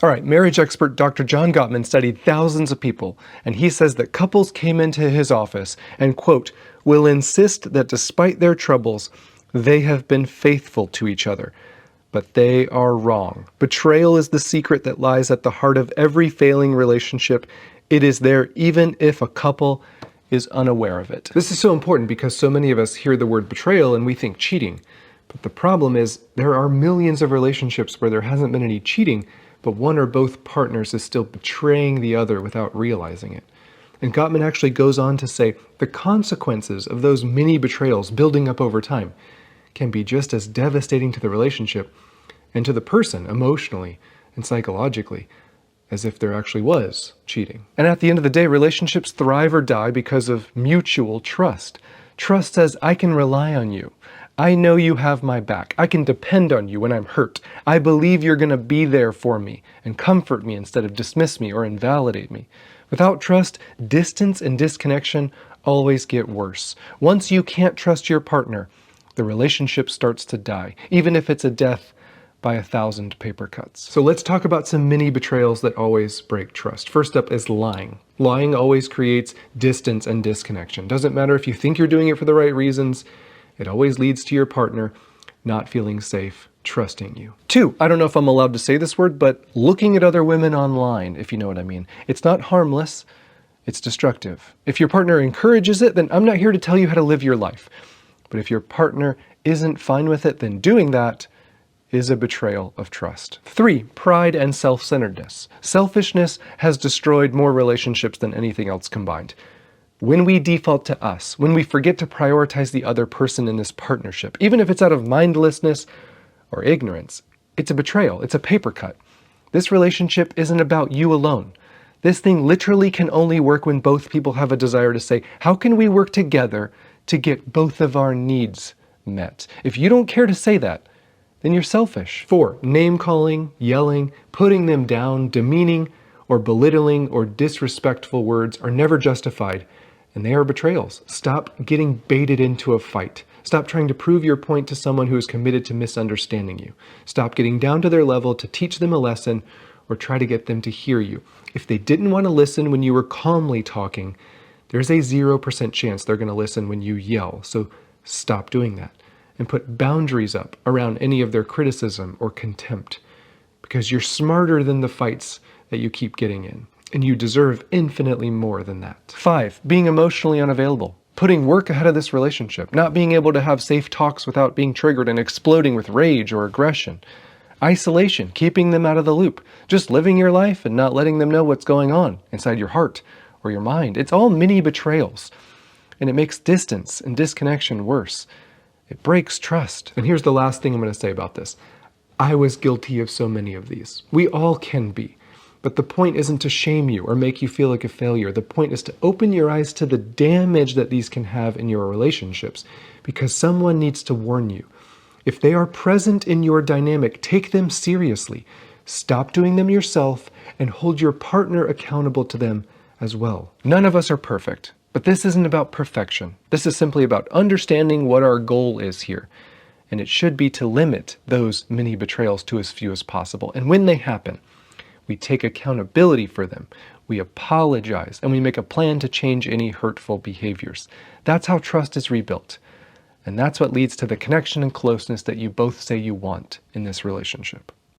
All right, marriage expert Dr. John Gottman studied thousands of people, and he says that couples came into his office and, quote, will insist that despite their troubles, they have been faithful to each other. But they are wrong. Betrayal is the secret that lies at the heart of every failing relationship. It is there even if a couple is unaware of it. This is so important because so many of us hear the word betrayal and we think cheating. But the problem is there are millions of relationships where there hasn't been any cheating, but one or both partners is still betraying the other without realizing it. And Gottman actually goes on to say the consequences of those mini betrayals building up over time can be just as devastating to the relationship and to the person emotionally and psychologically as if there actually was cheating. And at the end of the day, relationships thrive or die because of mutual trust. Trust says, I can rely on you. I know you have my back. I can depend on you when I'm hurt. I believe you're going to be there for me and comfort me instead of dismiss me or invalidate me. Without trust, distance and disconnection always get worse. Once you can't trust your partner, the relationship starts to die, even if it's a death by 1,000 paper cuts. So let's talk about some mini betrayals that always break trust. First up is lying. Lying always creates distance and disconnection. Doesn't matter if you think you're doing it for the right reasons, it always leads to your partner not feeling safe, trusting you. 2, I don't know if I'm allowed to say this word, but looking at other women online, if you know what I mean. It's not harmless, it's destructive. If your partner encourages it, then I'm not here to tell you how to live your life. But if your partner isn't fine with it, then doing that is a betrayal of trust. 3, pride and self-centeredness. Selfishness has destroyed more relationships than anything else combined. When we default to us, when we forget to prioritize the other person in this partnership, even if it's out of mindlessness or ignorance, it's a betrayal, it's a paper cut. This relationship isn't about you alone. This thing literally can only work when both people have a desire to say, how can we work together to get both of our needs met? If you don't care to say that, then you're selfish. 4, name-calling, yelling, putting them down, demeaning, or belittling or disrespectful words are never justified, and they are betrayals. Stop getting baited into a fight. Stop trying to prove your point to someone who is committed to misunderstanding you. Stop getting down to their level to teach them a lesson or try to get them to hear you. If they didn't want to listen when you were calmly talking, there's a 0% chance they're going to listen when you yell. So stop doing that and put boundaries up around any of their criticism or contempt, because you're smarter than the fights that you keep getting in, and you deserve infinitely more than that. 5, being emotionally unavailable. Putting work ahead of this relationship, not being able to have safe talks without being triggered and exploding with rage or aggression. Isolation, keeping them out of the loop, just living your life and not letting them know what's going on inside your heart or your mind. It's all mini betrayals, and it makes distance and disconnection worse. It breaks trust. And here's the last thing I'm going to say about this. I was guilty of so many of these. We all can be. But the point isn't to shame you or make you feel like a failure. The point is to open your eyes to the damage that these can have in your relationships, because someone needs to warn you. If they are present in your dynamic, take them seriously. Stop doing them yourself and hold your partner accountable to them as well. None of us are perfect, but this isn't about perfection. This is simply about understanding what our goal is here. And it should be to limit those mini betrayals to as few as possible. And when they happen, we take accountability for them, we apologize, and we make a plan to change any hurtful behaviors. That's how trust is rebuilt. And that's what leads to the connection and closeness that you both say you want in this relationship.